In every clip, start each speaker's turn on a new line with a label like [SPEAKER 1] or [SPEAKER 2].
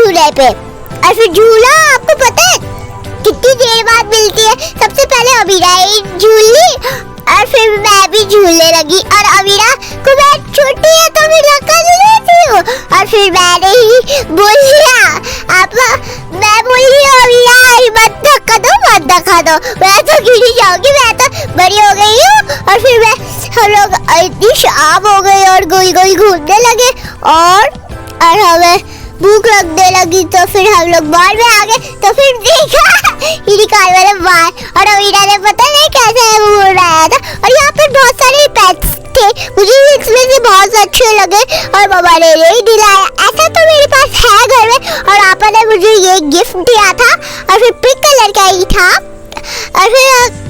[SPEAKER 1] झूले पे। और फिर झूला आपको पता है कितनी देर बाद मिलती है? सबसे पहले अमीरा झूल ली और फिर मैं भी झूलने लगी। और अमीरा को मैं छोटी है तो मैं धक्का दे लेती हूँ। और फिर मैंने ही बोल दिया, मैं बोली अमीरा मत धक्का दो, मैं तो गिर जाऊंगी, मैं तो बड़ी हो गई हूँ। और फिर हम लोग इतनी शाम हो गई और गोल गोल घूमने लगे और हमें भूख लगने लगी। तो फिर हम लोग बार में आ गए। तो फिर देखा यूनिकॉर्न वाला बार, और अमीरा ने पता नहीं कैसे बोल रहा था। और यहाँ पर बहुत सारे पेट्स थे, मुझे इसमें से बहुत अच्छे लगे और मामा ने यही दिलाया। ऐसा तो मेरे पास है घर में, और आपा ने मुझे ये गिफ्ट दिया था और फिर पिंक कलर का ही था। और फिर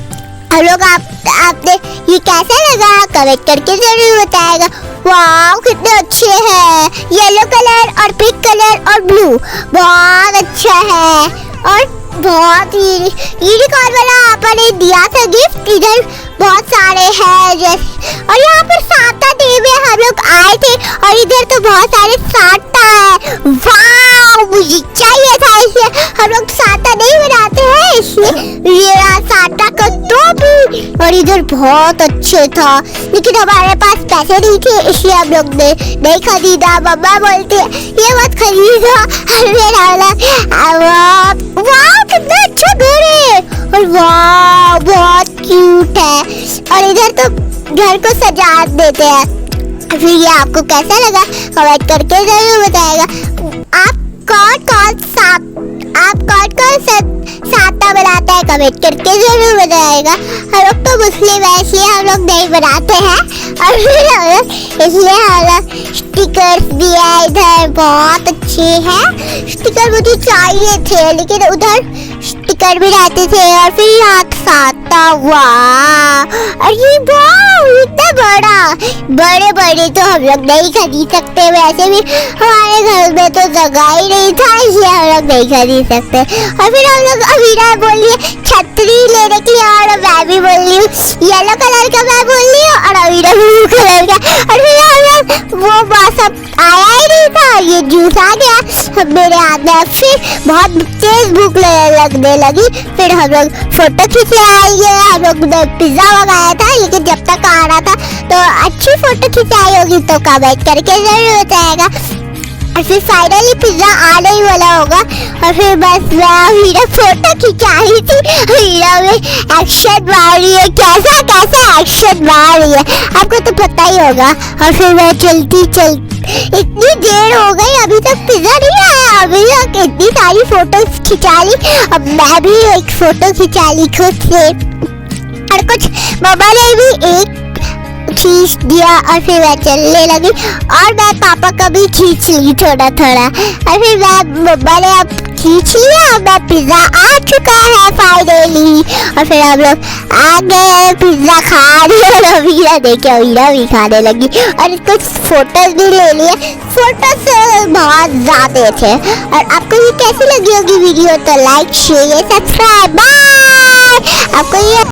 [SPEAKER 1] हम लोग आपने ये कैसा लगा कमेंट करके जरूर बताएगा। वाह कितने अच्छे हैं, येलो कलर और पिंक कलर और ब्लू, बहुत अच्छा है। और बहुत ही यूनिकॉर्न वाला आपा ने दिया था गिफ्ट। इधर बहुत सारे हैं जैसे, और यहाँ पर सांता डे में हम लोग आए थे और इधर तो बहुत सारे सांता है। वाह मुझे चाहिए था, इसलिए हम लोग सांता नहीं बनाते हैं, इसलिए ये सांता का टोपी। और इधर बहुत अच्छे था लेकिन हमारे पास पैसे नहीं थे, इसलिए हम लोग ने नहीं खरीदा। मम्मा बोलते ये मत खरीदो। वाह कितना अच्छा घर है, और वाह बहुत क्यूट है। और इधर तो घर को सजा देते हैं। फिर ये आपको कैसा लगा कमेंट करके जरूर बताएगा। आप कौन सांता बनाता है कमेंट करके जरूर बताएगा। हम लोग तो मुस्लिम है इसलिए हम लोग नहीं बनाते हैं। और फिर इसलिए हम लोग स्टिकर्स भी है इधर, बहुत अच्छे हैं। स्टिकर मुझे चाहिए थे लेकिन उधर स्टिकर भी रहते थे। और फिर यहाँ सांता, वाह और ये इतना बड़े तो हम लोग नहीं खरीद सकते, वैसे भी हमारे घर में तो जगह ही नहीं था इसलिए हम लोग नहीं खरीद सकते। और फिर हम लोग अमीरा बोल रही है छतरी लेने के लिए, और मैं भी बोल रही हूँ येलो कलर का, मैं बोल रही हूँ और अमीरा ब्लू कलर का। और फिर हम लोग वो मौसम आया ही नहीं था, ये जूस आ गया मेरे हाथ में। फिर बहुत तेज भूख लगने लगी। फिर हम लोग फोटो खींचे आएंगे। हम लोग ने पिज्जा मंगाया था लेकिन जब तक आ रहा था तो अच्छी फोटो खिंचाई होगी तो कमेंट करके जरूर बताएगा। और फिर फाइनली पिज्जा आने ही वाला होगा। और फिर बस हीरा फोटो खिंचा रही थी, हीरा में एक्शन मार रही है, कैसा एक्शन मार रही है आपको तो पता ही होगा। और फिर मैं चलती इतनी देर हो गई अभी तक पिज्जा नहीं आया। अभी तक इतनी सारी फोटोज खिंचा ली, अब मैं भी एक फोटो खिंचा ली खुद से। और कुछ मामा ने भी एक खींच दिया और फिर मैं चलने लगी और मैं पापा का भी खींच ली थोड़ा। और फिर मम्मा ने अब खींच लिया, अब मैं पिज्जा आ चुका है फाइनली। और फिर हम लोग आ गए पिज्जा खा रही और अमीरा देखे अमीरा भी खाने लगी। और कुछ फोटोज भी ले लिए, फोटोज बहुत ज्यादा थे। और आपको ये कैसी लगी होगी वीडियो तो लाइक शेयर सब्सक्राइब बाय। आपको ये